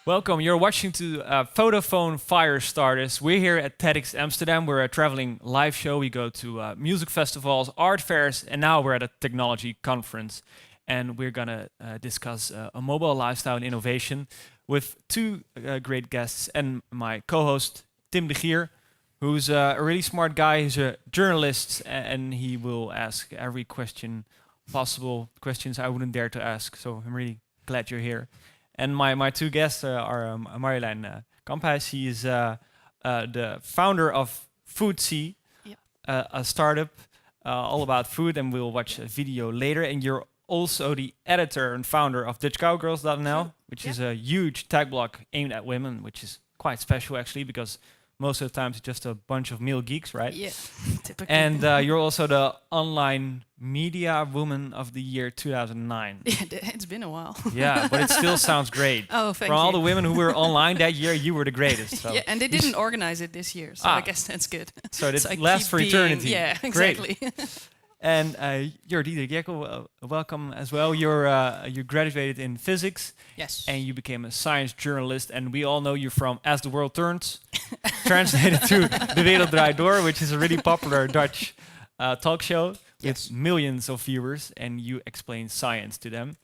Welcome. You're watching to Vodafone Firestarters. We're here at TEDx Amsterdam. We're a traveling live show. We go to music festivals, art fairs, and now we're at a technology conference. And we're going to discuss a mobile lifestyle and innovation with two great guests and my co-host, Tim de Gier, who's a really smart guy. He's a journalist, and he will ask every question possible, questions I wouldn't dare to ask. So I'm really glad you're here. And my two guests are Marjolein Kamphuis. He is the founder of Foodsie, Yep. A startup all about food, and we'll watch a video later. And you're also the editor and founder of DutchCowgirls.nl, which is a huge tech blog aimed at women, which is quite special actually, because most of the time it's just a bunch of male geeks, right? Yeah, typically. And you're also the online media woman of the year 2009. Yeah, it's been a while. Yeah, but it still sounds great. Oh, thank For you. all the women who were online that year, you were the greatest. So, Yeah, and they didn't organize it this year, so I guess that's good. so it I lasts keep for being- eternity. Yeah, Great. exactly. And you're Diederik Jekyll, welcome as well. You graduated in physics, Yes. and you became a science journalist. And we all know you from As the World Turns, translated to De Wereld Draait Door, which is a really popular Dutch talk show Yes. with millions of viewers. And you explain science to them,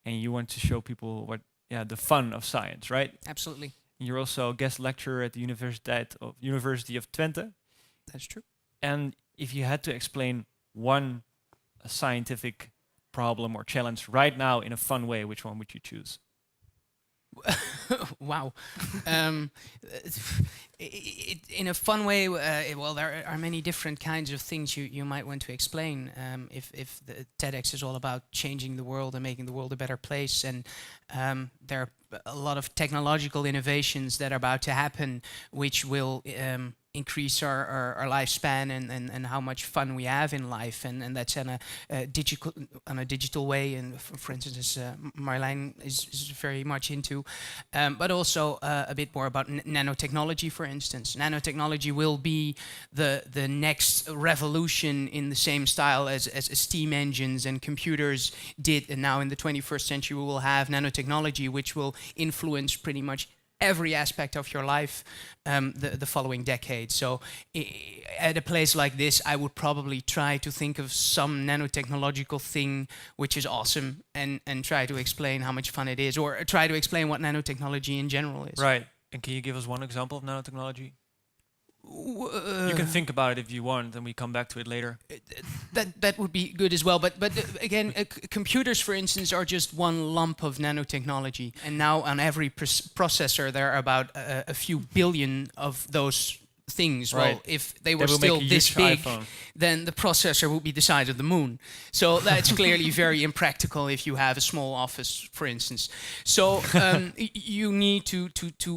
and you want to show people the fun of science, right? Absolutely. You're also a guest lecturer at the University of Twente. That's true. And if you had to explain one scientific problem or challenge right now in a fun way, which one would you choose? Wow. In a fun way, well, there are many different kinds of things you might want to explain. If the TEDx is all about changing the world and making the world a better place, and there are a lot of technological innovations that are about to happen, which will increase our lifespan and how much fun we have in life, and that's on a digital way. And for instance, as Marjolein is very much into, but also a bit more about nanotechnology. For instance, nanotechnology will be the next revolution in the same style as steam engines and computers did. And now in the 21st century, we will have nanotechnology, which will influence pretty much every aspect of your life the following decade. So at a place like this, I would probably try to think of some nanotechnological thing which is awesome and try to explain how much fun it is, or try to explain what nanotechnology in general is. Right. And can you give us one example of nanotechnology? You can think about it if you want, and we come back to it later. That would be good as well. But again, computers, for instance, are just one lump of nanotechnology. And now on every processor, there are about a few billion of those things. Right. Well, if they were will still make a this huge big, iPhone. then the processor would be the size of the moon. So that's clearly very impractical if you have a small office, for instance. So you need to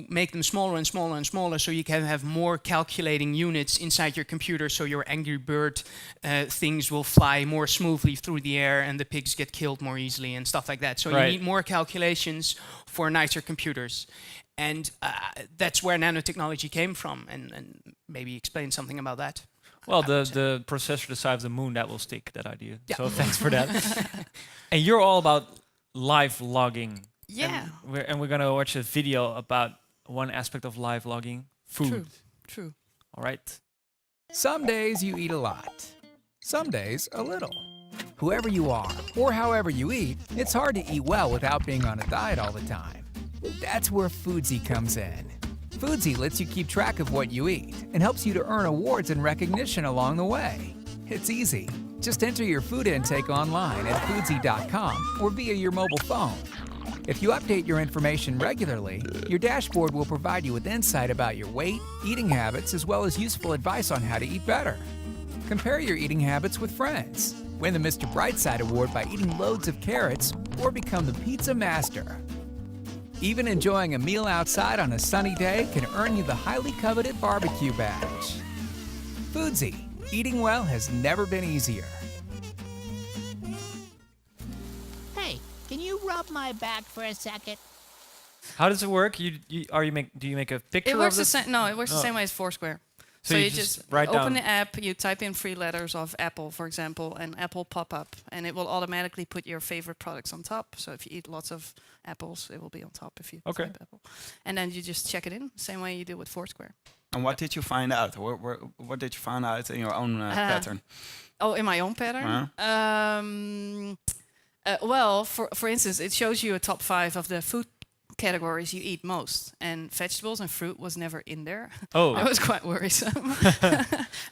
make them smaller and smaller and smaller, so you can have more calculating units inside your computer, so your Angry Bird things will fly more smoothly through the air and the pigs get killed more easily and stuff like that. So Right. you need more calculations for nicer computers. And that's where nanotechnology came from, and maybe explain something about that. Well, I would say. the processor the size of the moon, that will stick, that idea. Yeah. So thanks for that. And you're all about live logging. Yeah. And we're going to watch a video about one aspect of live logging, food. True. All right? Some days you eat a lot. Some days a little. Whoever you are, or however you eat, it's hard to eat well without being on a diet all the time. That's where Foodsie comes in. Foodsie lets you keep track of what you eat and helps you to earn awards and recognition along the way. It's easy. Just enter your food intake online at foodsie.com or via your mobile phone. If you update your information regularly, your dashboard will provide you with insight about your weight, eating habits, as well as useful advice on how to eat better. Compare your eating habits with friends. Win the Mr. Brightside Award by eating loads of carrots, or become the pizza master. Even enjoying a meal outside on a sunny day can earn you the highly coveted barbecue badge. Foodsie, eating well has never been easier. Hey, can you rub my back for a second? How does it work? Do you make a picture It works of the this? same. No, it works the Oh. same way as Foursquare. So you you just write open down. the app, you type in 3 letters of Apple, for example, and Apple pop up, and it will automatically put your favorite products on top. So if you eat lots of apples, it will be on top if you Okay. type Apple. And then you just check it in, same way you do with Foursquare. And what did you find out? What did you find out in your own pattern? Oh, in my own pattern? Well, for instance, it shows you a top 5 of the food categories you eat most, and vegetables and fruit was never in there. Oh. That was quite worrisome.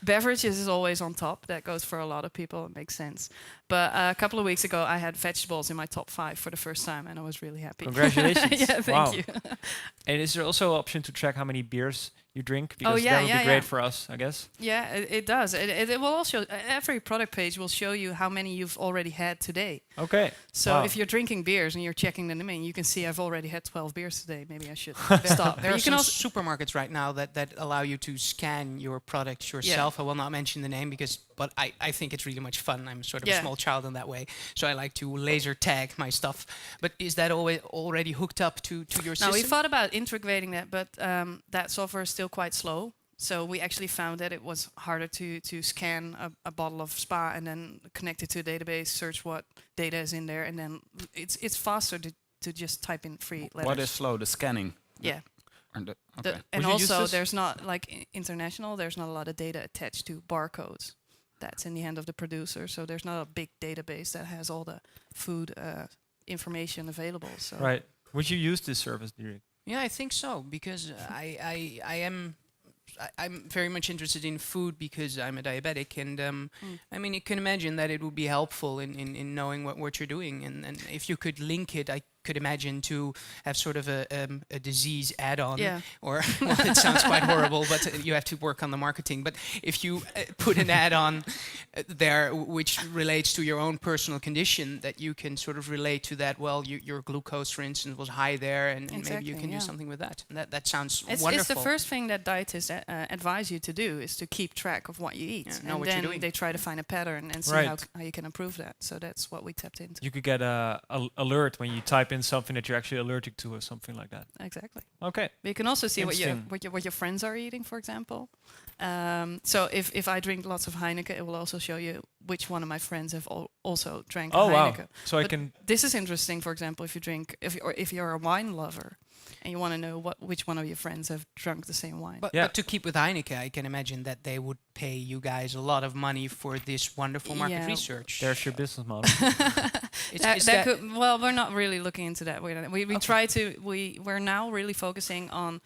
Beverages is always on top. That goes for a lot of people. It makes sense. But a couple of weeks ago, I had vegetables in my top 5 for the first time, and I was really happy. Congratulations. Yeah, thank Wow. you. And is there also an option to track how many beers you drink? Because yeah, that would yeah, be great yeah. for us, I guess. Yeah, it does. It will also, every product page will show you how many you've already had today. Okay. So Wow. if you're drinking beers and you're checking the menu, you can see I've already had 12 beers today. Maybe I should stop. There are You can some also, supermarkets right now that allow you to scan your products yourself. I will not mention the name but I think it's really much fun. I'm sort of a small child in that way, so I like to laser tag my stuff. But is that already hooked up to your system? no, we thought about integrating that, but that software is still quite slow. So we actually found that it was harder to scan a bottle of Spa and then connect it to a database, search what data is in there, and then it's faster to just type in 3 letters. What is slow? The scanning. Yeah. Okay. And Would you use also, this? there's not, like international, there's not a lot of data attached to barcodes. That's in the hand of the producer. So there's not a big database that has all the food information available. So Right. Would you use this service, Dirk? Yeah, I think so, because I'm very much interested in food because I'm a diabetic, and I mean, you can imagine that it would be helpful in knowing what you're doing, and if you could link it, I could imagine to have sort of a disease add-on, Yeah. or well, it sounds quite horrible, but you have to work on the marketing. But if you put an add-on there which relates to your own personal condition, that you can sort of relate to that. Well, your glucose, for instance, was high there, and maybe you Exactly, can do yeah. something with that. And that sounds it's wonderful. the first thing that dietists advise you to do is to keep track of what you eat. Yeah, know and what then you're doing. they try to find a pattern and see Right. how you can improve that. So that's what we tapped into. You could get a alert when you type in something that you're actually allergic to or something like that. Exactly. Okay. But you can also see Interesting. what your friends are eating, for example. So if I drink lots of Heineken, it will also show you which one of my friends have also drank Oh, wow. Heineken. So I But can... This is interesting. For example, if you're a wine lover and you want to know which one of your friends have drunk the same wine. But, Yeah. but to keep with Heineken, I can imagine that they would pay you guys a lot of money for this wonderful market Yeah. research. There's your business model. Well, we're not really looking into that. We try to. We're now really focusing on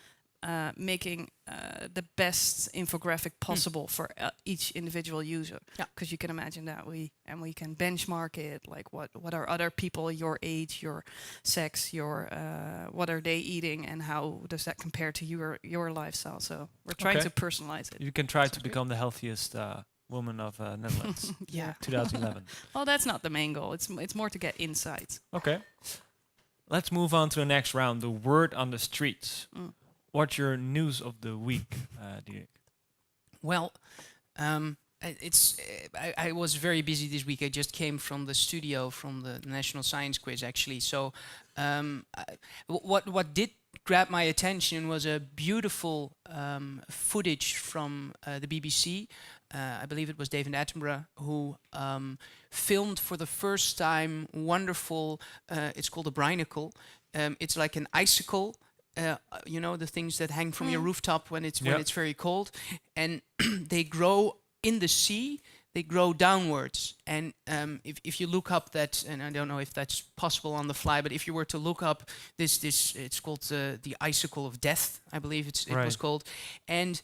making the best infographic possible for each individual user. Yeah. Because you can imagine that we can benchmark it, like what are other people your age, your sex, what are they eating, and how does that compare to your lifestyle. So we're trying Okay. to personalize it. You can try to become the healthiest woman of Netherlands. Yeah. 2011. Well, that's not the main goal. It's more to get insights. Okay. Let's move on to the next round, the word on the streets. What's your news of the week, Dirk? Well, I was very busy this week. I just came from the studio from the National Science Quiz, actually. So, what did grab my attention was a beautiful footage from the BBC. I believe it was David Attenborough who filmed for the first time wonderful. It's called a brinacle. It's like an icicle. You know, the things that hang from your rooftop when it's very cold, and they grow in the sea. They grow downwards, and if you look up that, and I don't know if that's possible on the fly, but if you were to look up this it's called the icicle of death, I believe it was called. And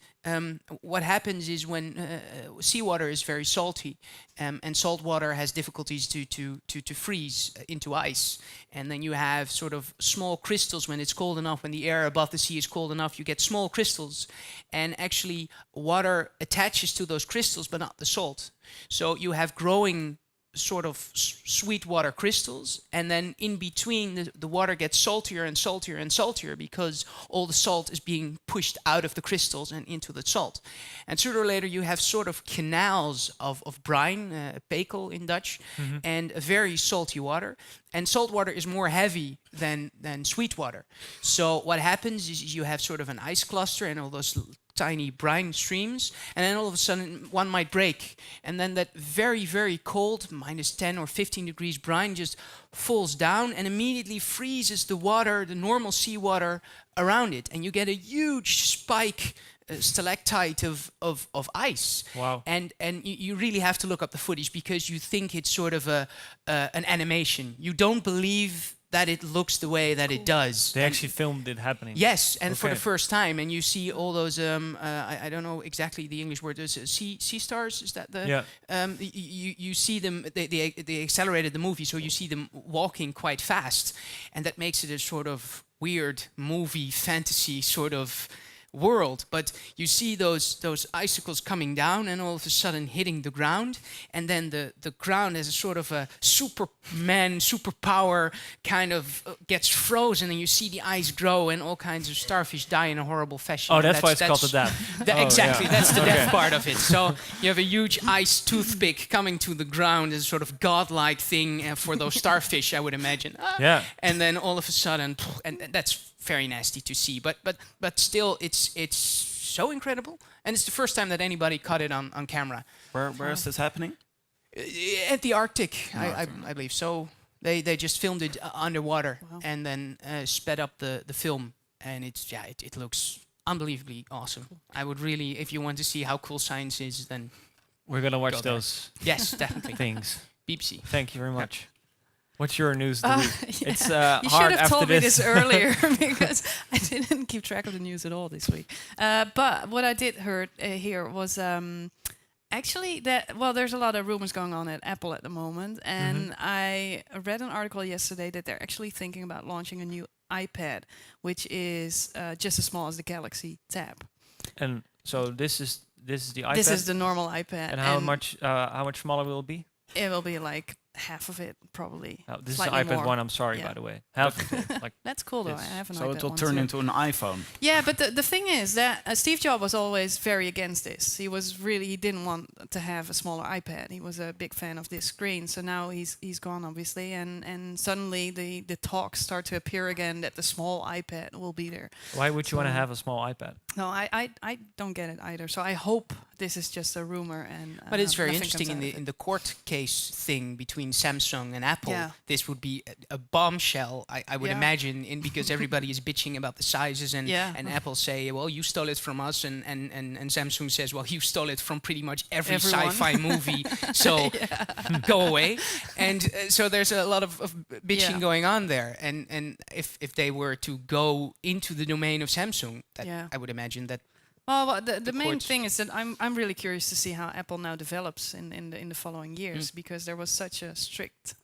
what happens is when seawater is very salty, and salt water has difficulties to freeze into ice, and then you have sort of small crystals when it's cold enough. When the air above the sea is cold enough, you get small crystals, and actually water attaches to those crystals, but not the salt. So you have growing sort of sweet water crystals, and then in between the water gets saltier and saltier and saltier because all the salt is being pushed out of the crystals and into the salt. And sooner or later you have sort of canals of brine, pekel in Dutch, and a very salty water. And salt water is more heavy than sweet water. So what happens is you have sort of an ice cluster, and all those tiny brine streams, and then all of a sudden one might break, and then that very, very cold, -10 or 15 degrees brine just falls down and immediately freezes the water, the normal seawater around it, and you get a huge spike, stalactite of ice. Wow. And you really have to look up the footage because you think it's sort of an animation. You don't believe that it looks the way that it does. They actually filmed it happening. Yes, and for Okay. the first time, and you see all those. I don't know exactly the English word. Is sea stars? Is that the? Yeah. You see them. They accelerated the movie, so you see them walking quite fast, and that makes it a sort of weird movie fantasy sort of world. But you see those icicles coming down and all of a sudden hitting the ground, and then the ground as a sort of a Superman superpower kind of gets frozen, and you see the ice grow and all kinds of starfish die in a horrible fashion. Oh, And that's why it's called the death. Exactly, yeah. that's the Okay. death part of it. So you have a huge ice toothpick coming to the ground as a sort of godlike thing for those starfish, I would imagine. Yeah. And then all of a sudden, and that's very nasty to see. But still, it's so incredible, and it's the first time that anybody caught it on camera. Where is this happening? At the Arctic, I believe. So they just filmed it underwater and then sped up the film, and it looks unbelievably awesome. I would really, if you want to see how cool science is, then We're gonna watch Go there. those yes, definitely. things. BBC. Thank you very much. What's your news? of the week? Yeah. It's You hard should have after told me this. this earlier because I didn't keep track of the news at all this week. But what I did hear was actually that, well, there's a lot of rumors going on at Apple at the moment. And I read an article yesterday that they're actually thinking about launching a new iPad, which is just as small as the Galaxy Tab. And so this is the iPad. This is the normal iPad. and how much smaller will it be? It will be like half of it, probably. Oh, this is Slightly the iPad more. 1. I'm sorry, Yeah. by the way. Half of it. Like That's cool though. Yes. I have an So iPad it will one turn too. into an iPhone. Yeah, but the thing is that Steve Jobs was always very against this. He didn't want to have a smaller iPad. He was a big fan of this screen. So now he's gone, obviously, and suddenly the talks start to appear again that the small iPad will be there. why would you want to So- have a small iPad? No, I don't get it either. So I hope this is just a rumor and. But it's very nothing interesting comes in out of the it. court case thing between Samsung and Apple. Yeah. This would be a bombshell, I would Yeah. imagine, because everybody is bitching about the sizes, and Yeah. and Apple say, well, you stole it from us, and Samsung says, well, you stole it from pretty much every Everyone. sci-fi movie, so go away. And so there's a lot of bitching Yeah. going on there. And if they were to go into the domain of Samsung, that Yeah. I would imagine that. Well, the main courts. thing is that I'm really curious to see how Apple now develops in the following years, because there was such a strict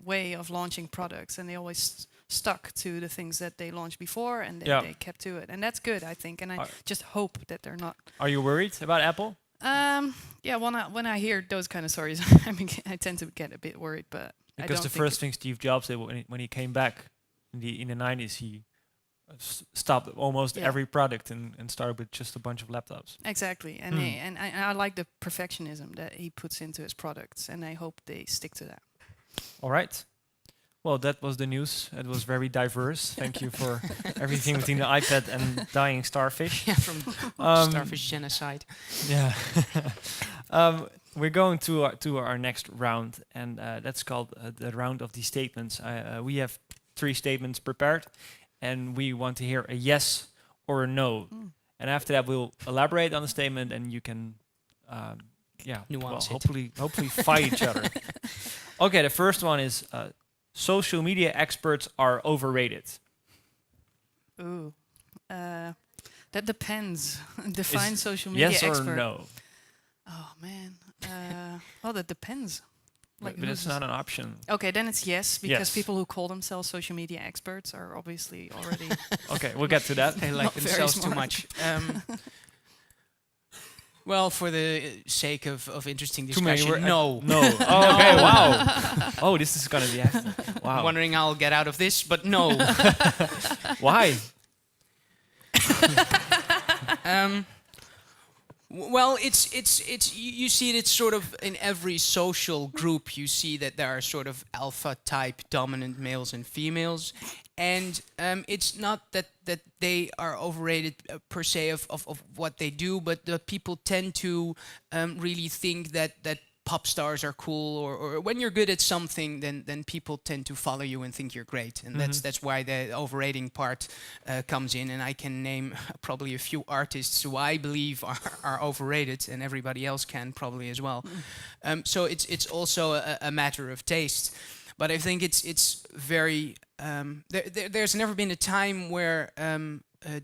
way of launching products, and they always stuck to the things that they launched before, and they kept to it, and that's good, I think. And I just hope that they're not. Are you worried about Apple? Yeah, when I hear those kind of stories, I tend to get a bit worried, but I Because don't the think first thing Steve Jobs did when he came back in the 90s, he stopped almost Yeah. every product and started with just a bunch of laptops. exactly, and I like the perfectionism that he puts into his products, and I hope they stick to that. All right. Well, that was the news. It was very diverse. Thank you for everything between the iPad and dying starfish. Yeah, from starfish genocide. Yeah. We're going to our next round, and that's called the round of the statements. We have 3 statements prepared, and we want to hear a yes or a no. And after that, we'll elaborate on the statement, and you can, Nuance it. hopefully fight each other. Okay, the first one is social media experts are overrated. Ooh, that depends. Define social media Yes expert. or no? Oh man. Well, that depends. But who's it's not an option. Okay, then it's yes, because Yes. people who call themselves social media experts are obviously already. Okay, we'll get to that. They like Not very themselves too smart. much. Well, for the sake of interesting Too many discussion, wor- no. No. Oh, okay, wow. Oh, this is gonna be excellent. I'm Wow. wondering how I'll get out of this, but no. Why? Well, you see it. It's sort of in every social group. You see that there are sort of alpha type dominant males and females, and it's not that they are overrated per se of what they do, but the people tend to really think that pop stars are cool, or when you're good at something, then people tend to follow you and think you're great, and that's why the overrating part comes in. And I can name probably a few artists who I believe are overrated, and everybody else can probably as well. So it's also a matter of taste, but I think it's very there's never been a time where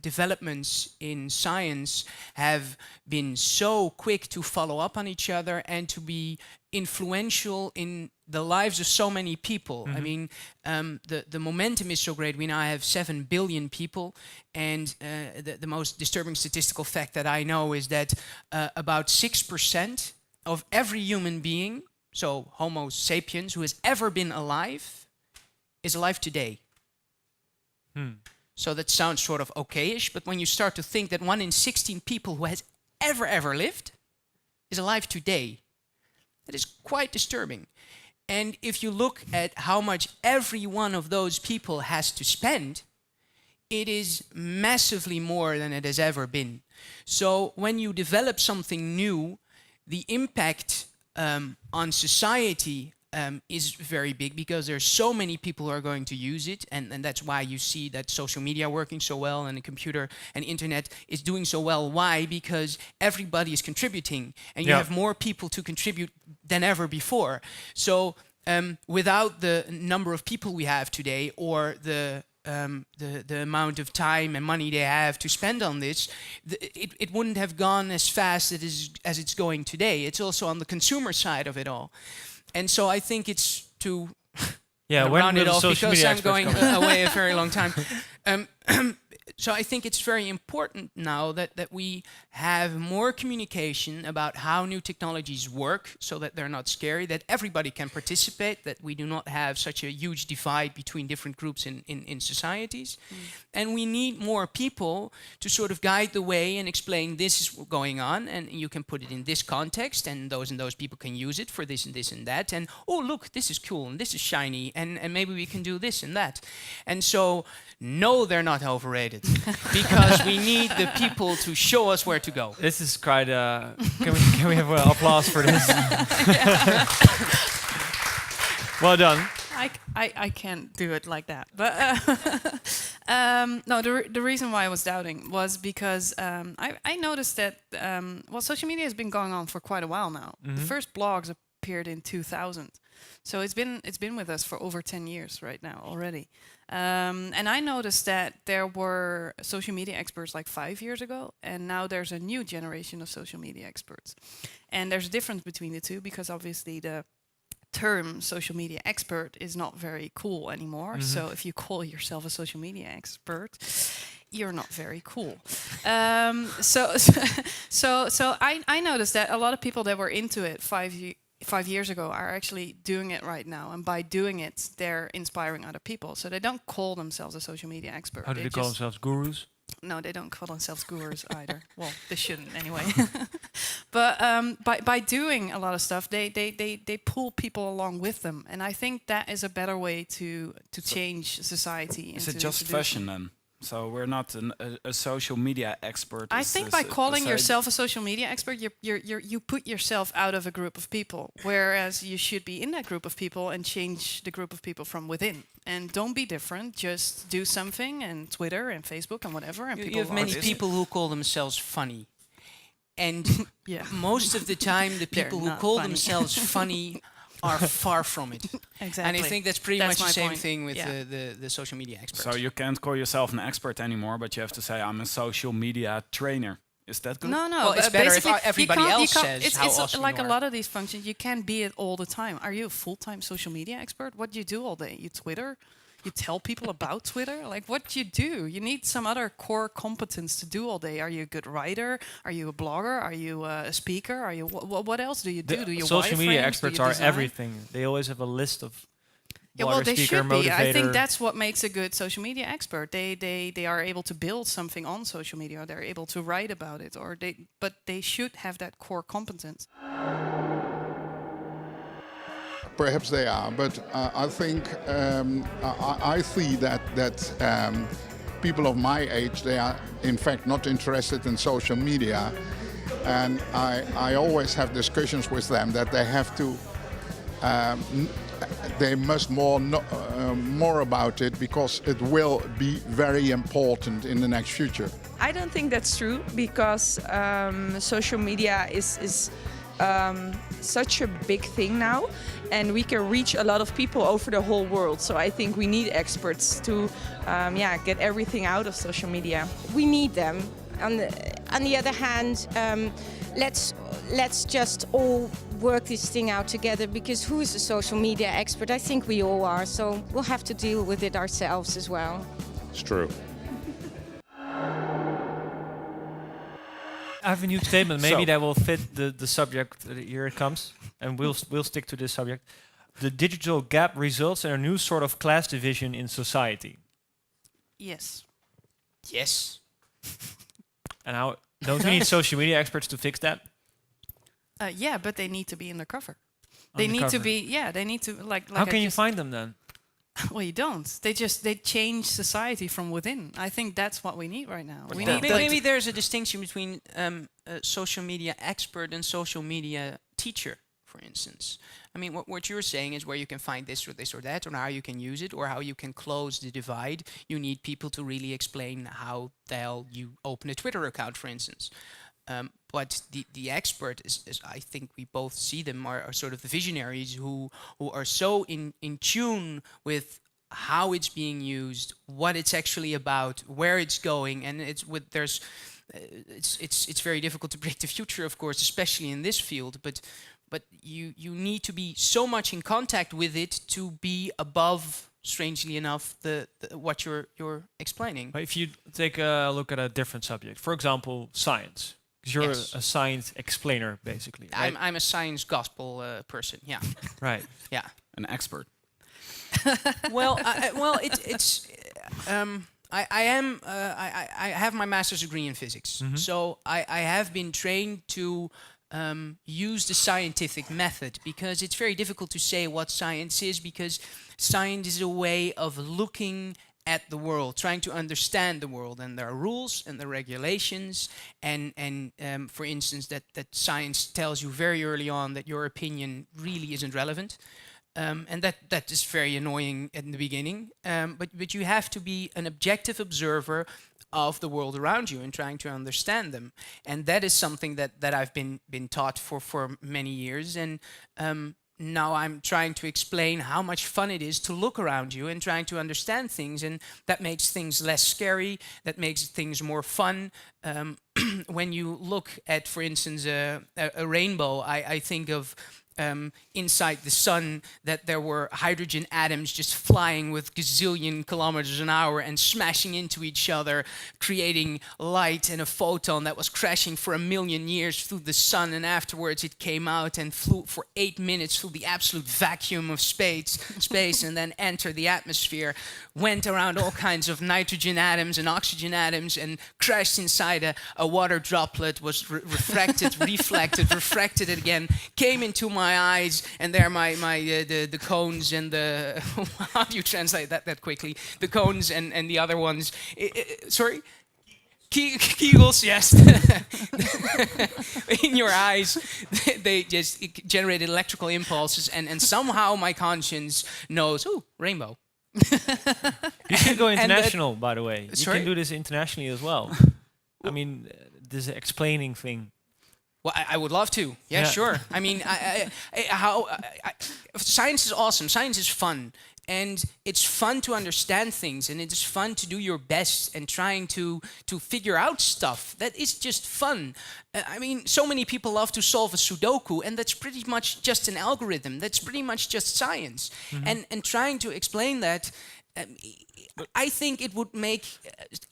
developments in science have been so quick to follow up on each other and to be influential in the lives of so many people. I mean, the momentum is so great. We now have 7 billion people, and the most disturbing statistical fact that I know is that about 6% of every human being, so Homo sapiens, who has ever been alive, is alive today. So that sounds sort of okay-ish, but when you start to think that 1 in 16 people who has ever lived is alive today, that is quite disturbing. And if you look at how much every one of those people has to spend, it is massively more than it has ever been. So when you develop something new, the impact on society is very big, because there's so many people who are going to use it, and that's why you see that social media working so well, and the computer and internet is doing so well. Why? Because everybody is contributing, and you have more people to contribute than ever before. So without the number of people we have today, or the amount of time and money they have to spend on this, it wouldn't have gone as fast as it's going today. It's also on the consumer side of it all. And so I think it's to round it off, because I'm going away a very long time. So I think it's very important now that we have more communication about how new technologies work, so that they're not scary, that everybody can participate, that we do not have such a huge divide between different groups in societies. And we need more people to sort of guide the way and explain, this is going on, and you can put it in this context, and those people can use it for this and that. And, oh, look, this is cool, and this is shiny, and maybe we can do this and that. And so, no, they're not overrated, because we need the people to show us where to go. This is quite. Can we have applause for this? Well done. I can't do it like that. But no, the reason why I was doubting was because I noticed that social media has been going on for quite a while now. The first blogs appeared in 2000, so it's been with us for over 10 years right now already. And I noticed that there were social media experts like 5 years ago, and now there's a new generation of social media experts. And there's a difference between the two, because obviously the term social media expert is not very cool anymore. So if you call yourself a social media expert, you're not very cool. So I noticed that a lot of people that were into it 5 years ago are actually doing it right now, and by doing it, they're inspiring other people. So they don't call themselves a social media expert. How do they call themselves? Gurus? No, they don't call themselves gurus either. Well, they shouldn't anyway. But by doing a lot of stuff, they pull people along with them, and I think that is a better way to change society. Is it just fashion then? So we're not a social media expert. I think by calling yourself a social media expert, you put yourself out of a group of people, whereas you should be in that group of people and change the group of people from within. And don't be different. Just do something, and Twitter and Facebook and whatever. And you have many people who call themselves funny, and most of the time, the people who call themselves funny are far from it. Exactly. And I think that's pretty much the same point. thing with the social media experts. So you can't call yourself an expert anymore, but you have to say, I'm a social media trainer. Is that good? No. Well, it's better if everybody else says it's how awesome like you a are. lot of these functions, you can't be it all the time. Are you a full-time social media expert? What do you do all day? You Twitter? You tell people about Twitter? Like, what do? You need some other core competence to do all day. Are you a good writer? Are you a blogger? Are you a speaker? Are you what else do you do? Do you social media wireframes? experts Do you are design? everything. They always have a list of Yeah, well, water they speaker, should be. I motivator. think that's what makes a good social media expert. They are able to build something on social media, or they're able to write about it, but they should have that core competence. Perhaps they are, but I think I see that people of my age, they are in fact not interested in social media, and I always have discussions with them that they have to. They must more about it, because it will be very important in the next future. I don't think that's true, because social media is such a big thing now, and we can reach a lot of people over the whole world. So I think we need experts to get everything out of social media. We need them. On the other hand, let's just all work this thing out together, because who is a social media expert? I think we all are, so we'll have to deal with it ourselves as well. It's true. I have a new statement. Maybe that will fit the subject. Here it comes, and we'll stick to this subject. The digital gap results in a new sort of class division in society. Yes. Yes. And how don't we need social media experts to fix that? Yeah, but they need to be undercover. They need to be. Yeah, they need to like. How can you find them then? Well, you don't. They change society from within. I think that's what we need right now. We Maybe, need maybe there's a distinction between a social media expert and social media teacher, for instance. I mean, what you're saying is where you can find this or that, or how you can use it, or how you can close the divide. You need people to really explain how the hell you open a Twitter account, for instance. But the expert is, I think we both see them, are sort of the visionaries who are so in tune with how it's being used, what it's actually about, where it's going, and it's very difficult to predict the future, of course, especially in this field. But you need to be so much in contact with it to be above, strangely enough, what you're explaining. If you take a look at a different subject, for example, science. Because you're Yes. a science explainer, basically. Right? I'm a science gospel person. Yeah. Right. Yeah. An expert. I have my master's degree in physics, so I have been trained to use the scientific method, because it's very difficult to say what science is, because science is a way of looking at the world, trying to understand the world, and there are rules and the regulations, and for instance, that science tells you very early on that your opinion really isn't relevant. And that is very annoying in the beginning. But you have to be an objective observer of the world around you and trying to understand them. And that is something that I've been taught for many years. And now I'm trying to explain how much fun it is to look around you and trying to understand things. And that makes things less scary. That makes things more fun. When you look at, for instance, a rainbow, I think of inside the sun, that there were hydrogen atoms just flying with gazillion kilometers an hour and smashing into each other, creating light, and a photon that was crashing for 1 million years through the sun, and afterwards it came out and flew for 8 minutes through the absolute vacuum of space and then entered the atmosphere, went around all kinds of nitrogen atoms and oxygen atoms and crashed inside a water droplet, was refracted, reflected, refracted it again, came into my eyes, and there the cones and the how do you translate that quickly? The cones and the other ones. Sorry. Kegels, yes. In your eyes, they just generated electrical impulses, and somehow my conscience knows, oh, rainbow. You can go international, by the way. You Sorry? can do this internationally as well. I mean, this explaining thing. Well, I would love to. Yeah, sure. I mean, science is awesome. Science is fun. And it's fun to understand things, and it is fun to do your best and trying to figure out stuff. That is just fun. I mean, so many people love to solve a Sudoku, and that's pretty much just an algorithm. That's pretty much just science. And trying to explain that, I think it would make...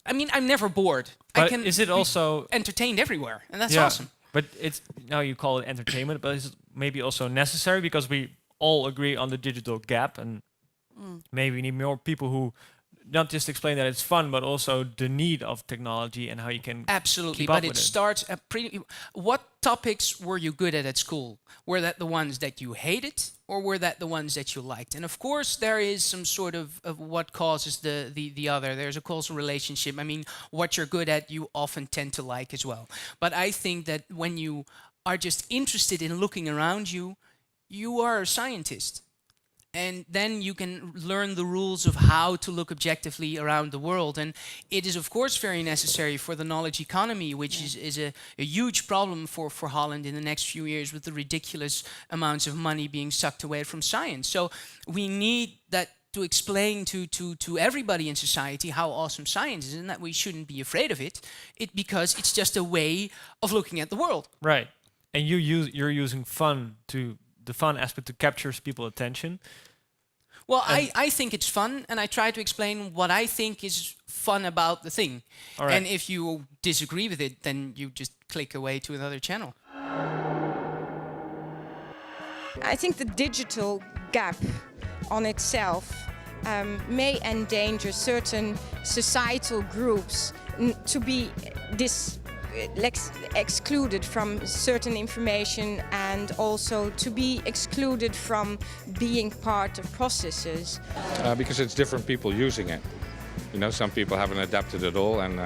I mean, I'm never bored. But I can is it also... entertained everywhere, and that's awesome. But it's now you call it entertainment, but it's maybe also necessary because we all agree on the digital gap, and Maybe we need more people who not just explain that it's fun, but also the need of technology and how you can Absolutely, keep up but with it it. starts at what topics were you good at school? Were that the ones that you hated, or were that the ones that you liked? And of course, there is some sort of what causes the other. There's a causal relationship. I mean, what you're good at, you often tend to like as well. But I think that when you are just interested in looking around you, you are a scientist. And then you can learn the rules of how to look objectively around the world. And it is, of course, very necessary for the knowledge economy, which is a huge problem for Holland in the next few years with the ridiculous amounts of money being sucked away from science. So we need that to explain to everybody in society how awesome science is and that we shouldn't be afraid of it, because it's just a way of looking at the world. Right. And you're using the fun aspect to capture people's attention. Well, I think it's fun, and I try to explain what I think is fun about the thing. All right. And if you disagree with it, then you just click away to another channel. I think the digital gap on itself may endanger certain societal groups to be excluded from certain information, and also to be excluded from being part of processes. Because it's different people using it. You know, some people haven't adapted at all, and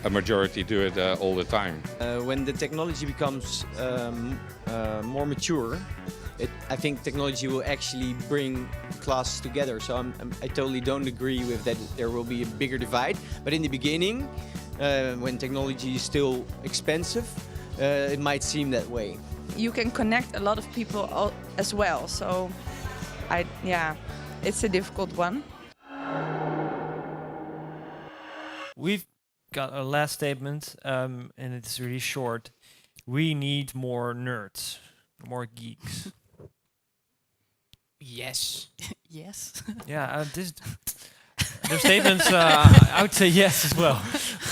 a majority do it all the time. When the technology becomes more mature, I think technology will actually bring classes together. So I totally don't agree with that there will be a bigger divide. But in the beginning, when technology is still expensive, it might seem that way. You can connect a lot of people as well. So, it's a difficult one. We've got a last statement, and it's really short. We need more nerds, more geeks. Yes. Yes. Yeah, their statements, I would say yes as well.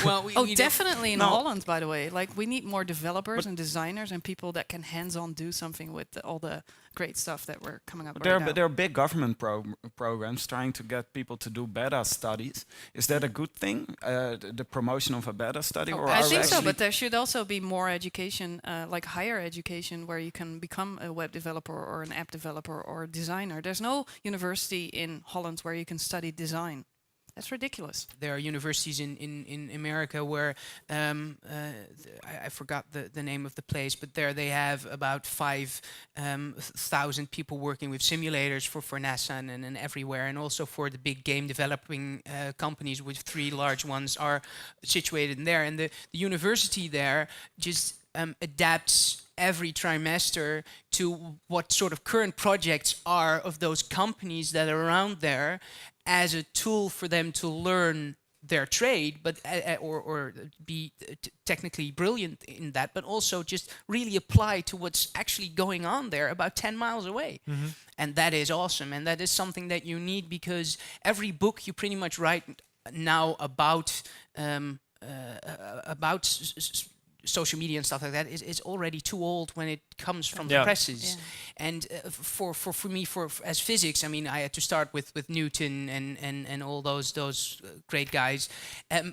Well, we definitely in No. Holland, by the way. Like, we need more developers and designers and people that can hands-on do something with all the great stuff that we're coming up right now. There are big government programs trying to get people to do beta studies. Is that a good thing? The promotion of a beta study, or I are we think so, actually- but there should also be more education, like higher education, where you can become a web developer or an app developer or a designer. There's no university in Holland where you can study design. That's ridiculous. There are universities in America where I forgot the name of the place, but there they have about 5,000 people working with simulators for NASA and everywhere, and also for the big game developing companies, which 3 large ones are situated in there. And the university there just adapts every trimester to what sort of current projects are of those companies that are around there, as a tool for them to learn their trade, but or be technically brilliant in that, but also just really apply to what's actually going on there about 10 miles away. Mm-hmm. And that is awesome, and that is something that you need, because every book you pretty much write now about social media and stuff like that is already too old when it comes from the presses. Yeah. And for me, as physics, I mean, I had to start with Newton and all those great guys,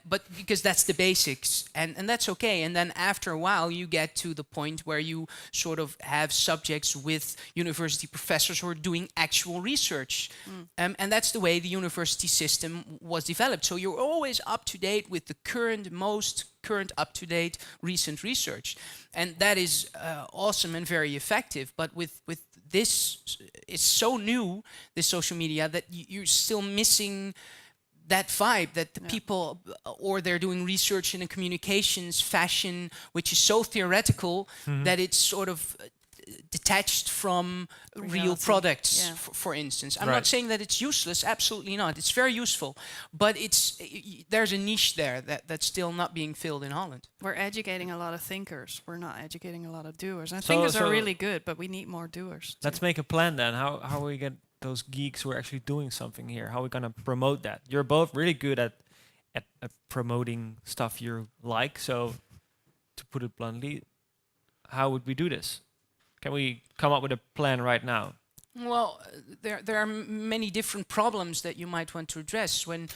but because that's the basics, and that's okay. And then after a while, you get to the point where you sort of have subjects with university professors who are doing actual research, and that's the way the university system was developed. So you're always up to date with the most current, up-to-date, recent research, and that is awesome and very effective. But with this, it's so new, this social media, that you're still missing that vibe that the people, or they're doing research in a communications fashion, which is so theoretical that it's sort of detached from real products, for instance. I'm not saying that it's useless, absolutely not. It's very useful, but there's a niche there that's still not being filled in Holland. We're educating a lot of thinkers. We're not educating a lot of doers. And thinkers are really good, but we need more doers. Let's make a plan then. How we get those geeks who are actually doing something here? How are we gonna promote that? You're both really good at promoting stuff you like. So, to put it bluntly, how would we do this? Can we come up with a plan right now? Well, there are many different problems that you might want to address. When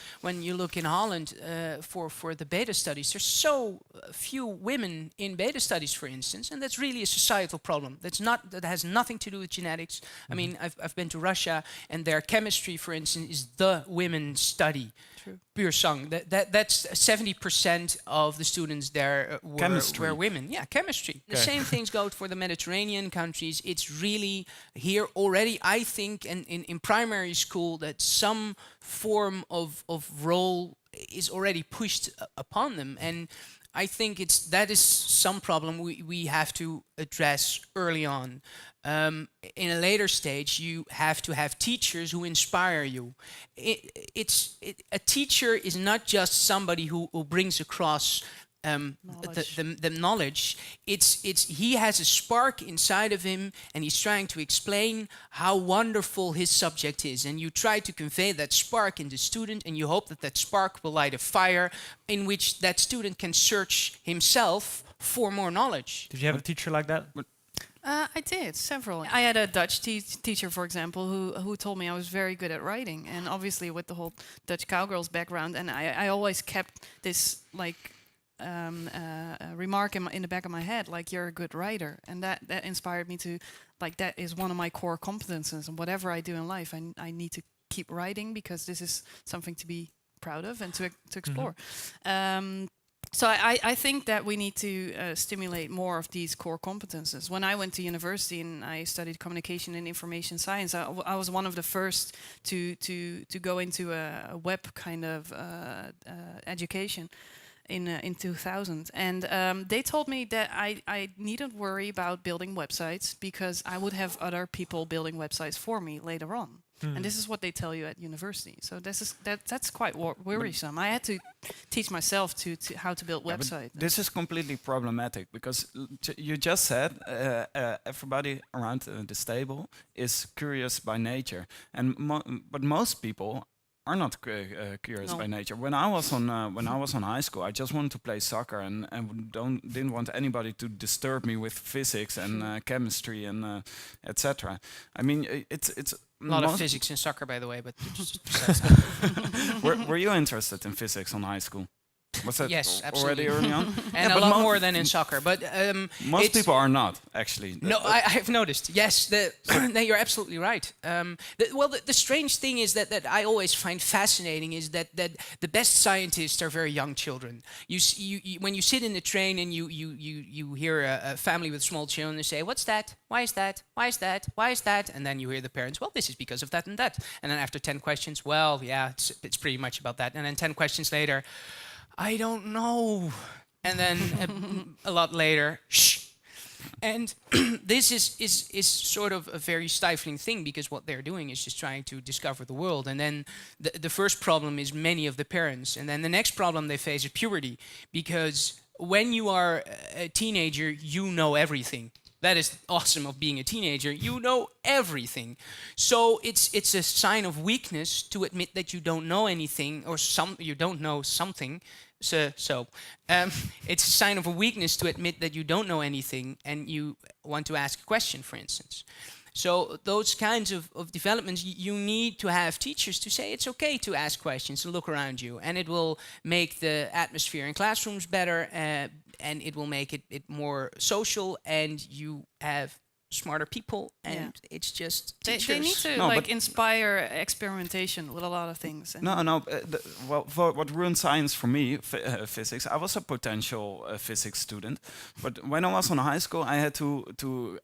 you look in Holland for the beta studies, there's so few women in beta studies, for instance, and that's really a societal problem. That has nothing to do with genetics. I mean, I've been to Russia, and their chemistry, for instance, is the women's study. True. Pure sang. That's 70% of the students there were women. Yeah, chemistry. The same things go for the Mediterranean countries. It's really here already, I think, in primary school, that some form of role is already pushed upon them. And I think that is some problem we have to address early on. In a later stage, you have to have teachers who inspire you. A teacher is not just somebody who brings across the knowledge. He has a spark inside of him, and he's trying to explain how wonderful his subject is. And you try to convey that spark in the student, and you hope that spark will light a fire in which that student can search himself for more knowledge. Did you have a teacher like that? I did, several. I had a Dutch teacher, for example, who told me I was very good at writing. And obviously with the whole Dutch cowgirls background, and I always kept this remark in the back of my head, like, you're a good writer. And that inspired me to, that is one of my core competences. And whatever I do in life, I need to keep writing, because this is something to be proud of and to explore. So I think that we need to stimulate more of these core competences. When I went to university and I studied communication and information science, I was one of the first to go into a web kind of education in 2000. And they told me that I needn't worry about building websites, because I would have other people building websites for me later on. And this is what they tell you at university. So that's quite worrisome. I had to teach myself to how to build websites. This is completely problematic, because you just said everybody around this table is curious by nature, and but most people are not curious by nature. When I was on high school, I just wanted to play soccer, and didn't want anybody to disturb me with physics and chemistry and etc. I mean, it's a lot of physics in soccer, by the way, but were you interested in physics on high school? Was that yes, already early on? And a lot more than in soccer. But most people are not, actually. No, I've noticed. Yes, no, you're absolutely right. The strange thing is that I always find fascinating is that the best scientists are very young children. When you sit in the train and you hear a family with small children, they say, "What's that? Why is that? Why is that? Why is that?" And then you hear the parents, "Well, this is because of that and that." And then after 10 questions, "Well, yeah, it's pretty much about that." And then 10 questions later, "I don't know." And then a lot later, "Shh." And this is sort of a very stifling thing, because what they're doing is just trying to discover the world. And then the first problem is many of the parents. And then the next problem they face is puberty, because when you are a teenager, you know everything. That is awesome of being a teenager. You know everything. So it's a sign of weakness to admit that you don't know anything, or you don't know something. So it's a sign of a weakness to admit that you don't know anything and you want to ask a question, for instance. So those kinds of developments, you need to have teachers to say it's okay to ask questions, to look around you, and it will make the atmosphere in classrooms better, and it will make it more social, and you have smarter people, and it's just teachers. They need to inspire experimentation with a lot of things. What ruined science for me, physics. I was a potential physics student, but when I was on high school, I had to do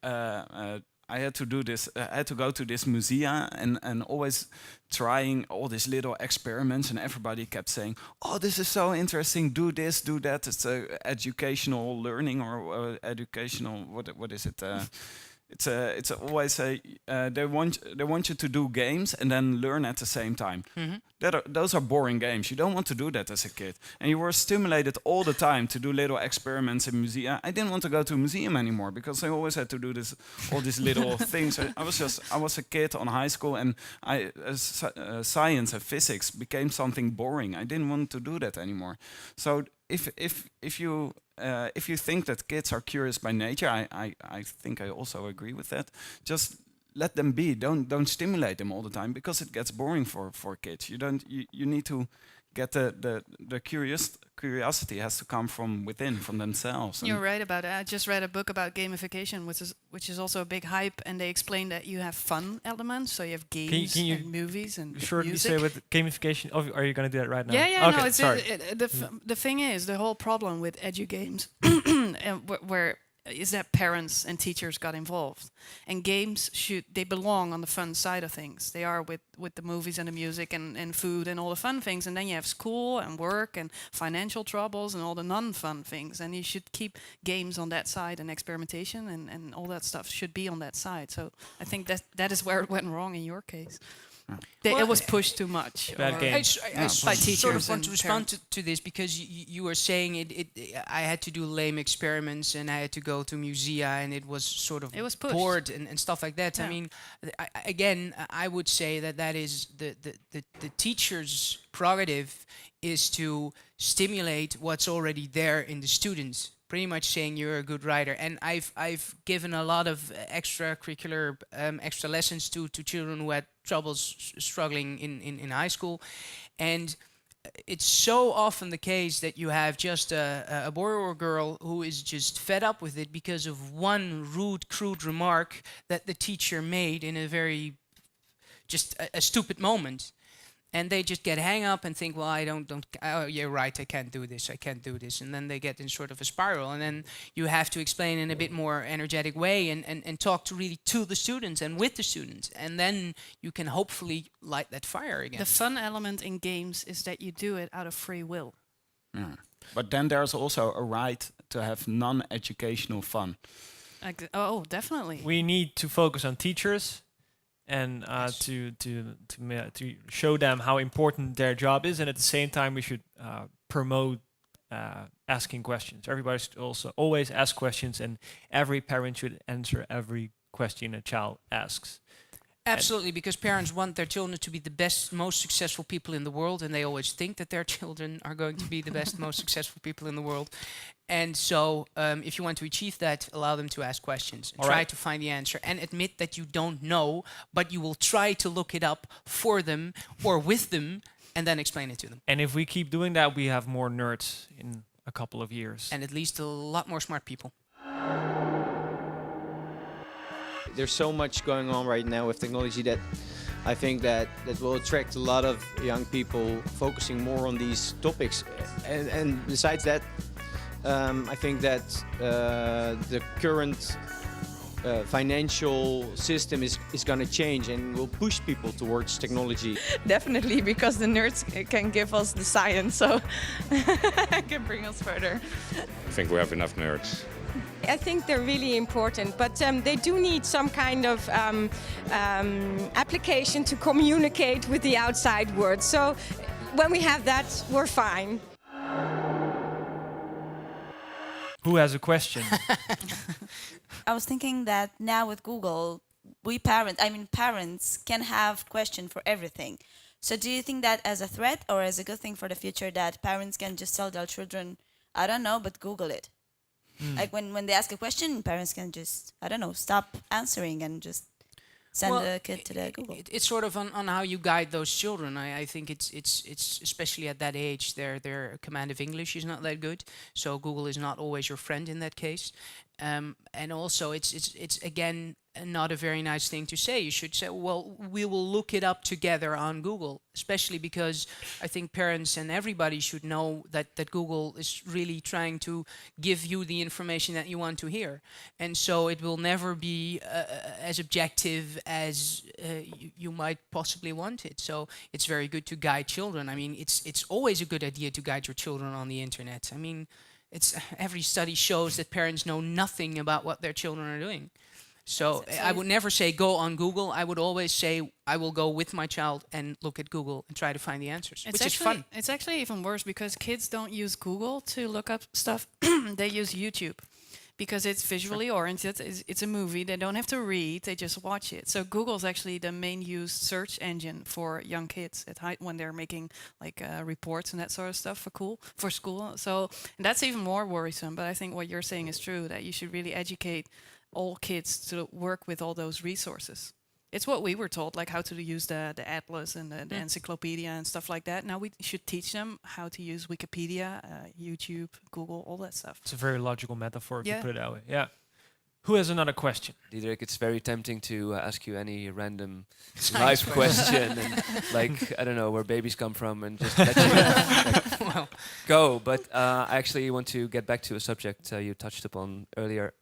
this. I had to go to this museum and always trying all these little experiments, and everybody kept saying, "Oh, this is so interesting. Do this, do that." It's educational learning or educational. What is it? It's always they want you to do games and then learn at the same time. Those are boring games. You don't want to do that as a kid. And you were stimulated all the time to do little experiments in museum. I didn't want to go to a museum anymore, because I always had to do all these little things. I was a kid on high school, and science and physics became something boring. I didn't want to do that anymore. So if you think that kids are curious by nature, I think I also agree with that. Just let them be. Don't stimulate them all the time, because it gets boring for kids. You need to get the curiosity has to come from within, from themselves. You're right about it. I just read a book about gamification, which is also a big hype, and they explain that you have fun elements. So you have games can you and movies and shortly music. say with gamification? Oh, are you going to do that right now? Yeah, Okay, no. It's sorry. the thing is, the whole problem with edu games, where is that parents and teachers got involved, and games they belong on the fun side of things. They are with the movies and the music and food and all the fun things, and then you have school and work and financial troubles and all the non-fun things, and you should keep games on that side, and experimentation and all that stuff should be on that side. So I think that is where it went wrong in your case. It was pushed too much. Bad or- game. I by teachers sort of want and to respond to this, because you were saying I had to do lame experiments and I had to go to musea, and it was sort of It was pushed. bored and stuff like that. Yeah. I mean, I would say that is the teacher's prerogative is to stimulate what's already there in the students. Pretty much saying you're a good writer, and I've given a lot of extracurricular extra lessons to children who had troubles struggling in high school, and it's so often the case that you have just a boy or a girl who is just fed up with it because of one rude, crude remark that the teacher made in a very just a stupid moment. And they just get hang up and think, well, oh, you're right, I can't do this. And then they get in sort of a spiral. And then you have to explain in a bit more energetic way and talk to the students and with the students. And then you can hopefully light that fire again. The fun element in games is that you do it out of free will. Yeah. But then there's also a right to have non-educational fun. Oh, definitely. We need to focus on teachers and to show them how important their job is, and at the same time we should promote asking questions. Everybody should also always ask questions, and every parent should answer every question a child asks. Absolutely, because parents want their children to be the best, most successful people in the world, and they always think that their children are going to be the best, most successful people in the world. And so, if you want to achieve that, allow them to ask questions and try to find the answer, and admit that you don't know, but you will try to look it up for them or with them, and then explain it to them. And if we keep doing that, we have more nerds in a couple of years. And at least a lot more smart people. There's so much going on right now with technology that I think that will attract a lot of young people focusing more on these topics. And besides that, I think that the current financial system is going to change and will push people towards technology. Definitely, because the nerds can give us the science, so can bring us further. I think we have enough nerds. I think they're really important, but they do need some kind of application to communicate with the outside world. So when we have that, we're fine. Who has a question? I was thinking that now with Google, parents can have question for everything. So do you think that as a threat or as a good thing for the future, that parents can just tell their children, I don't know, but Google it? Like when they ask a question, parents can just, I don't know, stop answering and just send the kid to the Google. It's sort of on how you guide those children. I think it's especially at that age, their command of English is not that good. So Google is not always your friend in that case. And also it's again not a very nice thing to say. You should say, well, we will look it up together on Google, especially because I think parents and everybody should know that Google is really trying to give you the information that you want to hear. And so it will never be as objective as you might possibly want it. So it's very good to guide children. I mean, it's always a good idea to guide your children on the internet. I mean, every study shows that parents know nothing about what their children are doing. So I would never say go on Google. I would always say I will go with my child and look at Google and try to find the answers, which is fun. It's actually even worse because kids don't use Google to look up stuff. They use YouTube because it's visually oriented. It's a movie. They don't have to read. They just watch it. So Google is actually the main used search engine for young kids when they're making like reports and that sort of stuff for school. So that's even more worrisome. But I think what you're saying is true, that you should really educate all kids to work with all those resources. it's what we were told, like how to use the atlas and the encyclopedia and stuff like that. Now we should teach them how to use Wikipedia, YouTube, Google, all that stuff. It's a very logical metaphor if you Yeah. put it that way. Yeah. Who has another question? Diederik, it's very tempting to ask you any random life question, and like I don't know where babies come from, and just let you Well, go. But I actually want to get back to a subject you touched upon earlier,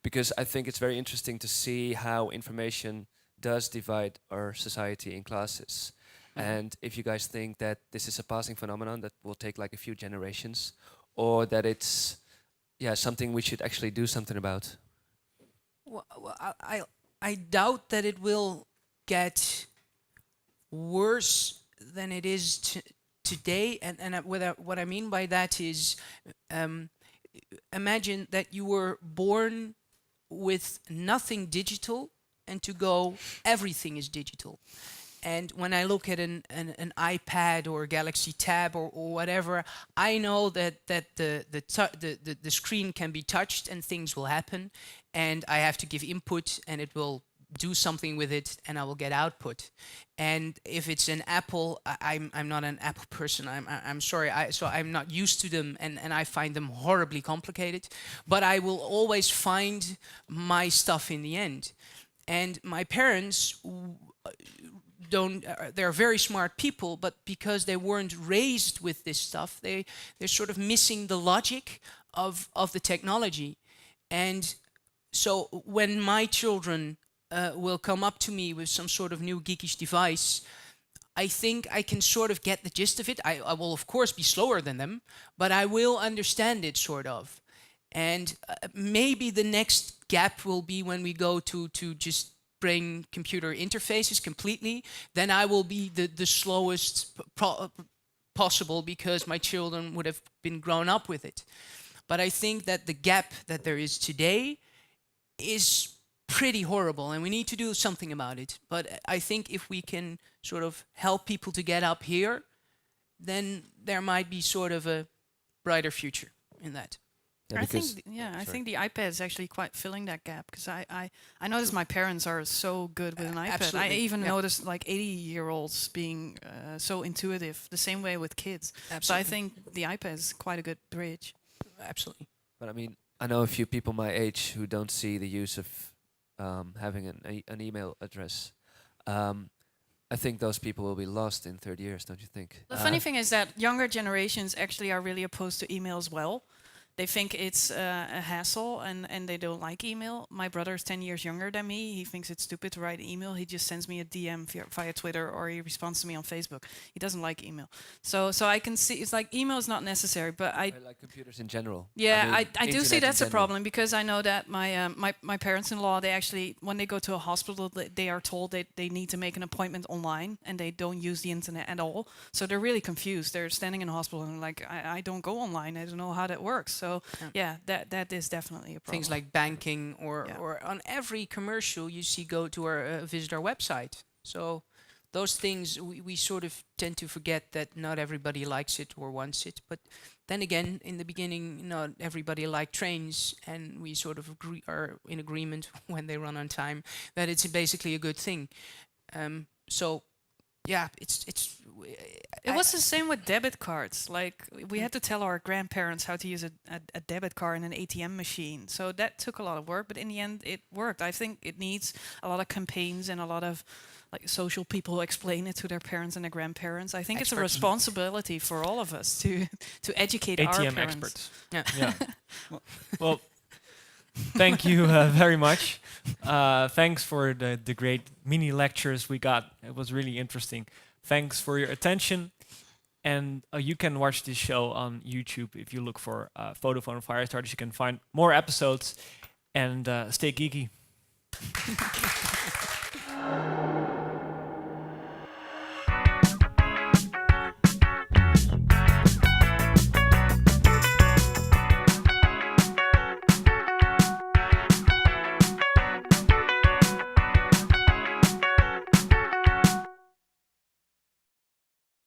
because I think it's very interesting to see how information does divide our society in classes. And if you guys think that this is a passing phenomenon that will take like a few generations, or that it's something we should actually do something about. Well, I doubt that it will get worse than it is today. And what I mean by that is, imagine that you were born with nothing digital, and to go, everything is digital. And when I look at an iPad or Galaxy Tab or whatever, I know that the screen can be touched and things will happen, and I have to give input and it will do something with it and I will get output. And if it's an Apple, I'm not an Apple person. I'm sorry. So I'm not used to them, and I find them horribly complicated. But I will always find my stuff in the end. And my parents they're very smart people, but because they weren't raised with this stuff, they're sort of missing the logic of the technology. And so when my children will come up to me with some sort of new geekish device, I think I can sort of get the gist of it. I will of course be slower than them, but I will understand it sort of. And maybe the next gap will be when we go to just brain computer interfaces completely. Then I will be the slowest possible, because my children would have been grown up with it. But I think that the gap that there is today is pretty horrible, and we need to do something about it. But I think if we can sort of help people to get up here, then there might be sort of a brighter future in that. I think the iPad is actually quite filling that gap, because I noticed my parents are so good with an iPad. Absolutely. I even noticed like 80-year-olds being so intuitive, the same way with kids. Absolutely. So I think the iPad is quite a good bridge. Absolutely. But I mean, I know a few people my age who don't see the use of having an email address. I think those people will be lost in 30 years, don't you think? The funny thing is that younger generations actually are really opposed to email as well. They think it's a hassle, and they don't like email. My brother is 10 years younger than me. He thinks it's stupid to write an email. He just sends me a DM via Twitter, or he responds to me on Facebook. He doesn't like email. So I can see, it's like email is not necessary, but I like computers in general. Yeah, I do see internet that's in a general. problem, because I know that my parents-in-law, they actually, when they go to a hospital, they are told that they need to make an appointment online, and they don't use the internet at all. So they're really confused. They're standing in a hospital and like, I don't go online. I don't know how that works. So yeah, that is definitely a problem. Things like banking, or on every commercial you see, go to our visit our website. So those things we sort of tend to forget that not everybody likes it or wants it. But then again, in the beginning, not everybody liked trains, and we sort of are in agreement when they run on time that it's basically a good thing. So yeah, it was the same with debit cards. Like, we had to tell our grandparents how to use a debit card in an ATM machine. So that took a lot of work, but in the end, it worked. I think it needs a lot of campaigns and a lot of like social people explain it to their parents and their grandparents. I think it's a responsibility for all of us to educate our ATM parents. experts. Yeah. Well, thank you very much. Thanks for the great mini lectures we got. It was really interesting. Thanks for your attention. And you can watch this show on YouTube. If you look for Vodafone Firestarters, you can find more episodes. And stay geeky.